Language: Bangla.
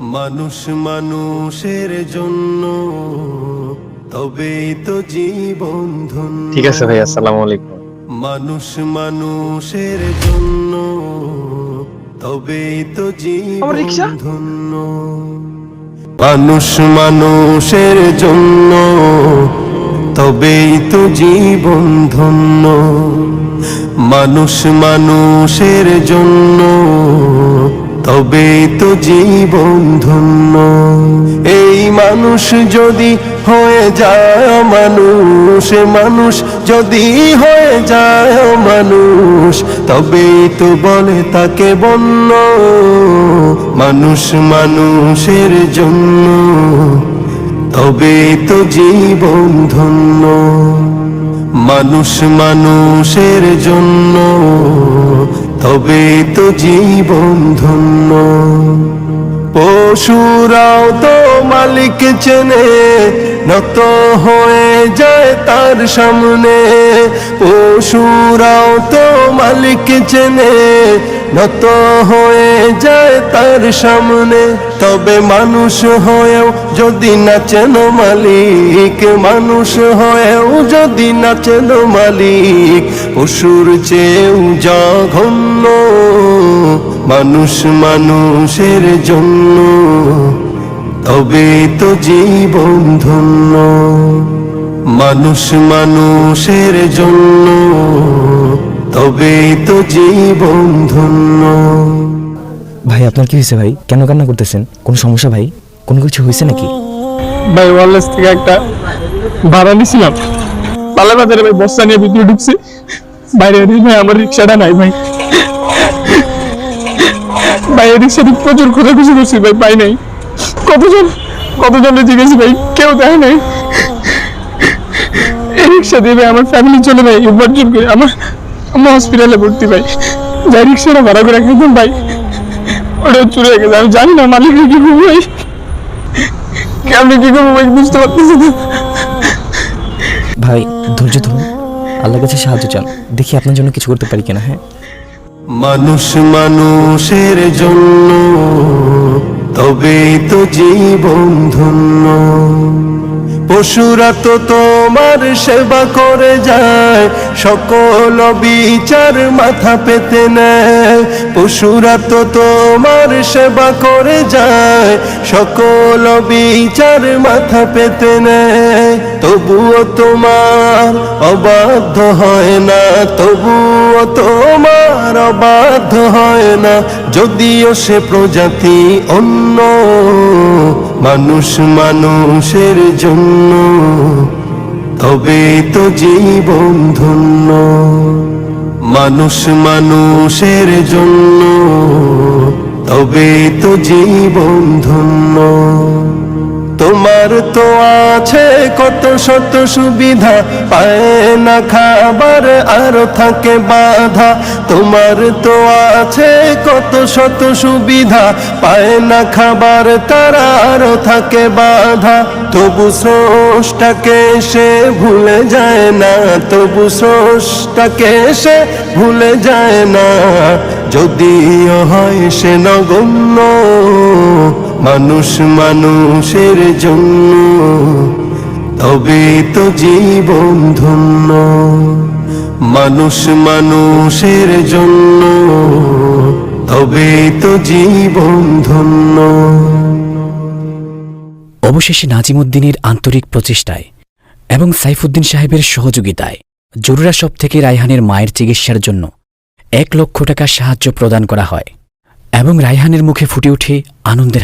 মানুষ মানুষের জন্য তবেই তো জীবন ধন্য। ঠিক আছে ভাই, আসসালামু আলাইকুম। মানুষ মানুষের জন্য তবেই তো আমার জীবন রিকশা? ধন্য। মানুষ মানুষের জন্য তবেই তো জীবন ধন্য। মানুষ মানুষের জন্য তবেই তো জীবন ধন্য। এই মানুষ যদি হয়ে যায় মানুষ, মানুষ যদি হয়ে যায় মানুষ, তবেই তো বলে তাকে বন্য। মানুষ মানুষের জন্য তবেই তো জীবন ধন্য। মানুষ মানুষের জন্য তবেই তো জীবন ধন্য। পশুরাও তো মালিক চেনে, নত হয়ে যায় তার সামনে। পশুরাও তো মালিক চেনে, নত হয়ে যায় তার সামনে। তবে মানুষ হয়েও যদি না চেনো মালিক, মানুষ হয়েও যদি না চেনো মালিক, পশুর চেয়েও জঘন্য। মানুষ মানুষের জন্য তবেই তো জীবন ধন্য। মানুষ মানুষের জন্য তবেই তো জীবন ধন্য। ভাই আপনার কি হয়েছে ভাই? কেন কান্না করতেছেন? কোনো সমস্যা ভাই? কোনো কিছু হয়েছে নাকি? ভাই ওয়ারলেস থেকে একটা ভাড়া নিছিলাম, পালা বাজারে ভাই বস্তা নিয়ে ভিতরে ঢুকছি, বাইরে ভাই আমার রিক্সাটা নাই ভাই। ভাই রিক্সাটি প্রচুর খোঁজাখুঁজি করছি ভাই, পাই নাই। কতজনের জিজ্ঞেস ভাই, কেউ দেয় নাই। এই রিক্সা দিয়ে ভাই আমার ফ্যামিলি চলে ভাই উপার্জন করে আমার হসপিটালে ভর্তি ভাই। যাই রিক্সাটা ভাড়া করে রাখতাম ভাই, ওটা চুরি হয়ে গেছে। আমি জানি না মালিকরা কি করবো ভাই, আমি কি করবো ভাই বুঝতে পারতেছি না। ভাই ধৈর্য ধরুন, আল্লাহর কাছে সাহায্য চান, দেখি আপনার জন্য কিছু করতে পারি কিনা। হ্যাঁ, মানুষ মানুষের জন্য তবেই তো জীবন ধন্য। পশুরা তো তোমার সেবা করে যায়, সকল বিচার মাথা পেতে নেয়। পশুরা তো তোমার সেবা করে যায়, সকল বিচার মাথা পেতে নেয়। তবুও তোমার অবাধ্য হয় না, তবুও তোমার অবাধ্য হয় না, যদিও সে প্রজাতি অন্য। মানুষ মানুষের জন্য তবেই তো জীবন ধন্য। মানুষ মানুষের জন্য তবেই তো জীবন ধন্য। তোমার তো আছে কত শত সুবিধা, পায় না খাবার আরো থাকে বাধা। তোমার তো আছে কত শত সুবিধা, পায় না খাবার তারা আরো থাকে বাধা। তবু স্রষ্টাকে সে ভুলে যায় না, তবু স্রষ্টাকে সে ভুলে যায় না, যদিও হয় সে নগণ্য। মানুষ মানুষের জন্য তবেই তো জীবন ধন্য। মানুষ মানুষের জন্য তবেই তো জীবন ধন্য। অবশেষে নাজিমুদ্দিনের আন্তরিক প্রচেষ্টায় এবং সাইফুদ্দিন সাহেবের সহযোগিতায় জরুরা শপ থেকে রায়হানের মায়ের চিকিৎসার জন্য 1 লক্ষ টাকা সাহায্য প্রদান করা হয় এবং রায়হানের মুখে ফুটে ওঠে আনন্দের